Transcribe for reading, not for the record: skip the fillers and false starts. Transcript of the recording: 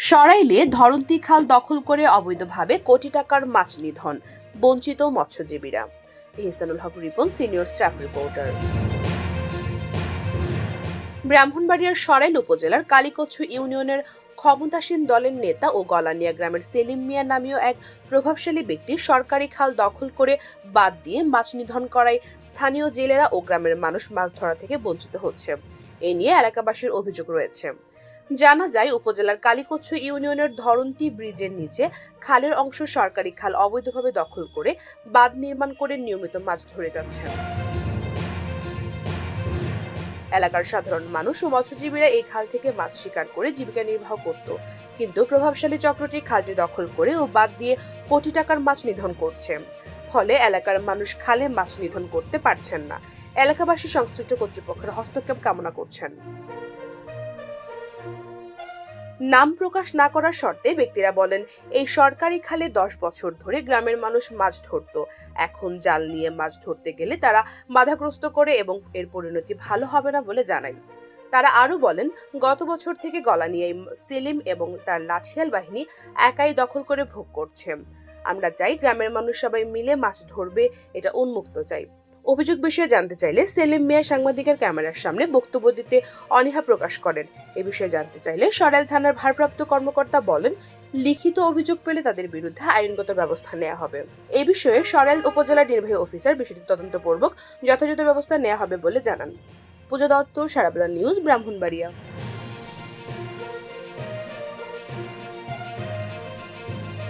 সরাইলে ধরন্তী খাল দখল করে অবৈধভাবে কোটি টাকার মাছ নিধন, বঞ্চিত মৎস্যজীবীরা। এহসানুল হক রিপন, সিনিয়র স্টাফ রিপোর্টার। ব্রাহ্মণবাড়িয়ার সরাইল উপজেলার কালীকচ্ছু ইউনিয়নের ক্ষমতাসীন দলের নেতা ও গলানিয়া গ্রামের সেলিম মিয়া নামীয় এক প্রভাবশালী ব্যক্তি সরকারি খাল দখল করে বাদ দিয়ে মাছ নিধন করায় স্থানীয় জেলেরা ও গ্রামের মানুষ মাছ ধরা থেকে বঞ্চিত হচ্ছে। এ নিয়ে এলাকাবাসীর অভিযোগ রয়েছে। জানা যায়, উপজেলার কালীকচ্ছু ইউনিয়নের ধরন্তী ব্রিজের নিচে খালের অংশ সরকারি খাল অবৈধভাবে দখল করে বাঁধ নির্মাণ করে নিয়মিত মাছ ধরে যাচ্ছে। এলাকার সাধারণ মানুষ ও মৎস্যজীবীরা এই খাল থেকে মাছ শিকার করে জীবিকা নির্বাহ করত, কিন্তু প্রভাবশালী চক্রটি খালটি দখল করে ও বাদ দিয়ে কোটি টাকার মাছ নিধন করছে। ফলে এলাকার মানুষ খালে মাছ নিধন করতে পারছেন না। এলাকাবাসী সংশ্লিষ্ট কর্তৃপক্ষের হস্তক্ষেপ কামনা করছেন। নাম প্রকাশ না করার শর্তে ব্যক্তিরা বলেন, এই সরকারি খালে 10 বছর ধরে গ্রামের মানুষ মাছ ধরত। এখন জাল নিয়ে মাছ ধরতে গেলে তারা বাধাগ্রস্ত করে এবং এর পরিণতি ভালো হবে না বলে জানায়। তারা আরো বলেন, গত বছর থেকে গলানিয়ায় সেলিম এবং তার লাঠিয়াল বাহিনী একাই দখল করে ভোগ করছে। আমরা চাই গ্রামের মানুষ সবাই মিলে মাছ ধরবে, এটা উন্মুক্ত চাই। অভিযোগ বিষয়ে জানতে চাইলে সেলিম মিয়া সাংবাদিকের ক্যামেরার সামনে বক্তব্য দিতে অনীহা প্রকাশ করেন। এ বিষয়ে জানতে চাইলে সরাইল থানার ভারপ্রাপ্ত কর্মকর্তা বলেন, লিখিত অভিযোগ পেলে তাদের বিরুদ্ধে আইনগত ব্যবস্থা নেওয়া হবে। এ বিষয়ে সরাইল উপজেলা নির্বাহী অফিসার বিষয়টি তদন্তপূর্বক যথাযথ ব্যবস্থা নেওয়া হবে বলে জানান। পূজা দত্ত, সারাবেলা নিউজ, ব্রাহ্মণবাড়িয়া।